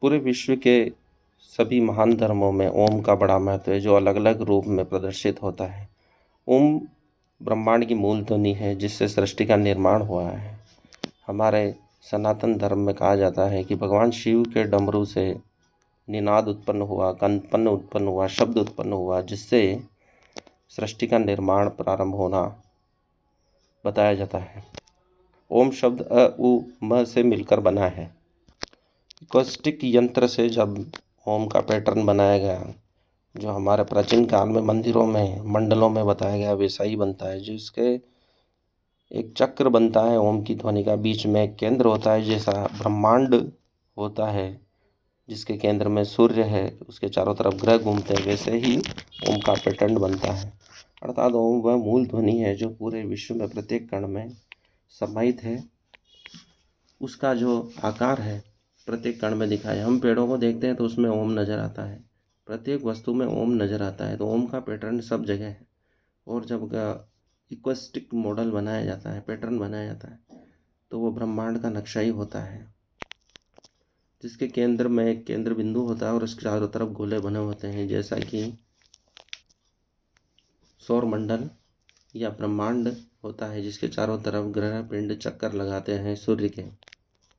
पूरे विश्व के सभी महान धर्मों में ओम का बड़ा महत्व है, जो अलग अलग रूप में प्रदर्शित होता है। ओम ब्रह्मांड की मूल ध्वनि है, जिससे सृष्टि का निर्माण हुआ है। हमारे सनातन धर्म में कहा जाता है कि भगवान शिव के डमरू से निनाद उत्पन्न हुआ, कंपन उत्पन्न हुआ, शब्द उत्पन्न हुआ, जिससे सृष्टि का निर्माण प्रारंभ होना बताया जाता है। ओम शब्द अ उ म से मिलकर बना है। एकॉस्टिक यंत्र से जब ओम का पैटर्न बनाया गया, जो हमारे प्राचीन काल में मंदिरों में मंडलों में बताया गया, वैसा ही बनता है। जिसके एक चक्र बनता है ओम की ध्वनि का, बीच में एक केंद्र होता है, जैसा ब्रह्मांड होता है जिसके केंद्र में सूर्य है, उसके चारों तरफ ग्रह घूमते हैं, वैसे ही ओम का पैटर्न बनता है। अर्थात ओम वह मूल ध्वनि है जो पूरे विश्व में प्रत्येक कण में समाहित है। उसका जो आकार है प्रत्येक कण में दिखाया। हम पेड़ों को देखते हैं तो उसमें ओम नज़र आता है, प्रत्येक वस्तु में ओम नज़र आता है। तो ओम का पैटर्न सब जगह है। और जब इक्वेस्टिक मॉडल बनाया जाता है, पैटर्न बनाया जाता है, तो वो ब्रह्मांड का नक्शा ही होता है, जिसके केंद्र में एक केंद्र बिंदु होता है और उसके चारों तरफ गोले बने होते हैं, जैसा कि सौर मंडल या ब्रह्मांड होता है, जिसके चारों तरफ ग्रह पिंड चक्कर लगाते हैं सूर्य के।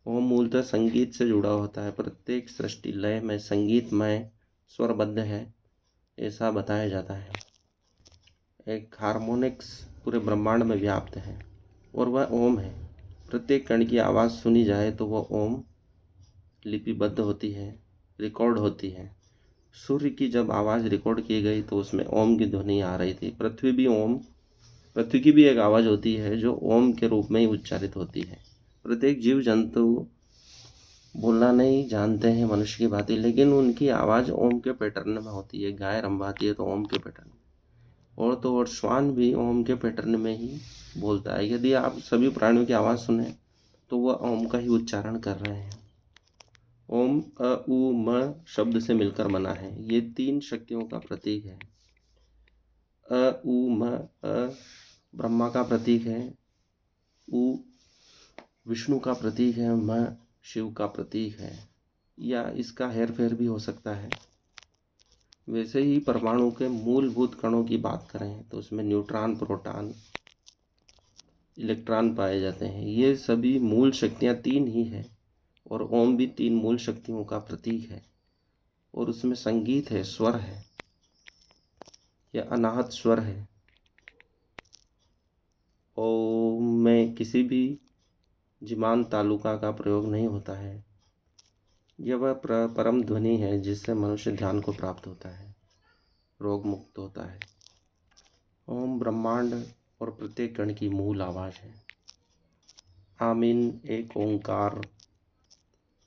ओम मूलतः संगीत से जुड़ा होता है। प्रत्येक सृष्टि लय में संगीतमय स्वरबद्ध है, ऐसा बताया जाता है। एक हार्मोनिक्स पूरे ब्रह्मांड में व्याप्त है और वह ओम है। प्रत्येक कण की आवाज़ सुनी जाए तो वह ओम लिपिबद्ध होती है, रिकॉर्ड होती है। सूर्य की जब आवाज़ रिकॉर्ड की गई तो उसमें ओम की ध्वनि आ रही थी। पृथ्वी की भी एक आवाज़ होती है जो ओम के रूप में ही उच्चारित होती है। प्रत्येक जीव जंतु बोलना नहीं जानते हैं मनुष्य की भांति, लेकिन उनकी आवाज़ ओम के पैटर्न में होती है। गाय रंभाती है तो ओम के पैटर्न में, और श्वान भी ओम के पैटर्न में ही बोलता है। यदि आप सभी प्राणियों की आवाज़ सुने तो वह ओम का ही उच्चारण कर रहे हैं। ओम अ उ म शब्द से मिलकर बना है। ये 3 शक्तियों का प्रतीक है। अ उ म, अ ब्रह्मा का प्रतीक है, उ विष्णु का प्रतीक है, म शिव का प्रतीक है, या इसका हेर फेर भी हो सकता है। वैसे ही परमाणु के मूलभूत कणों की बात करें तो उसमें न्यूट्रॉन, प्रोटॉन, इलेक्ट्रॉन पाए जाते हैं। ये सभी मूल शक्तियाँ 3 ही हैं और ओम भी 3 मूल शक्तियों का प्रतीक है। और उसमें संगीत है, स्वर है, या अनाहत स्वर है। ओम में किसी भी जिमान तालुका का प्रयोग नहीं होता है। यह वह परम ध्वनि है जिससे मनुष्य ध्यान को प्राप्त होता है, रोग मुक्त होता है। ओम ब्रह्मांड और प्रत्येक कण की मूल आवाज़ है। आमीन, एक ओंकार,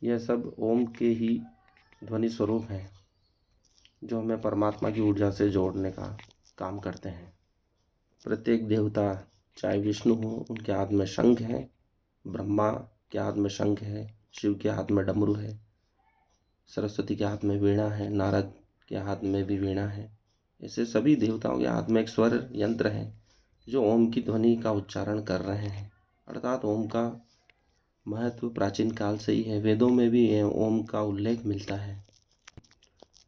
यह सब ओम के ही ध्वनि स्वरूप हैं, जो हमें परमात्मा की ऊर्जा से जोड़ने का काम करते हैं। प्रत्येक देवता, चाहे विष्णु हो, उनके हाथ में शंख है, ब्रह्मा के हाथ में शंख है, शिव के हाथ में डमरू है, सरस्वती के हाथ में वीणा है, नारद के हाथ में भी वीणा है। ऐसे सभी देवताओं के हाथ में एक स्वर यंत्र है जो ओम की ध्वनि का उच्चारण कर रहे हैं। अर्थात ओम का महत्व प्राचीन काल से ही है। वेदों में भी ओम का उल्लेख मिलता है।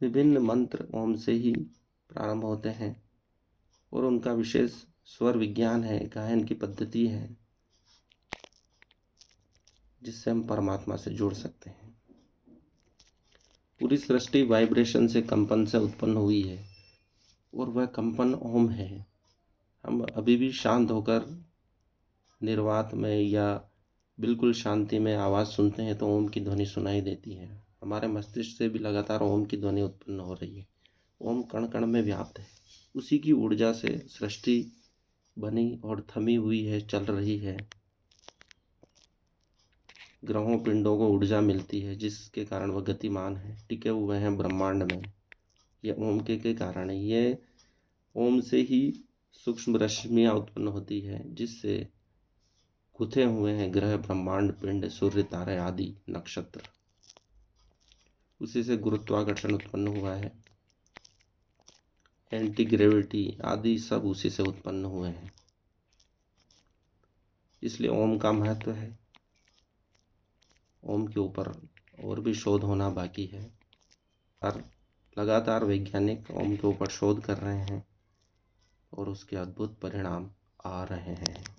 विभिन्न मंत्र ओम से ही प्रारंभ होते हैं और उनका विशेष स्वर विज्ञान है, गायन की पद्धति है, जिससे हम परमात्मा से जुड़ सकते हैं। पूरी सृष्टि वाइब्रेशन से, कंपन से उत्पन्न हुई है और वह कंपन ओम है। हम अभी भी शांत होकर निर्वात में या बिल्कुल शांति में आवाज़ सुनते हैं तो ओम की ध्वनि सुनाई देती है। हमारे मस्तिष्क से भी लगातार ओम की ध्वनि उत्पन्न हो रही है। ओम कण कण में व्याप्त है। उसी की ऊर्जा से सृष्टि बनी और थमी हुई है, चल रही है। ग्रहों पिंडों को ऊर्जा मिलती है, जिसके कारण वह गतिमान है, टिके हुए हैं ब्रह्मांड में। ये ओम के कारण है। ये ओम से ही सूक्ष्म रश्मियाँ उत्पन्न होती है, जिससे गुथे हुए हैं ग्रह, ब्रह्मांड, पिंड, सूर्य, तारे आदि नक्षत्र। उसी से गुरुत्वाकर्षण उत्पन्न हुआ है, एंटी ग्रेविटी आदि सब उसी से उत्पन्न हुए हैं। इसलिए ओम का महत्व है। ओम के ऊपर और भी शोध होना बाकी है। और लगातार वैज्ञानिक ओम के ऊपर शोध कर रहे हैं और उसके अद्भुत परिणाम आ रहे हैं।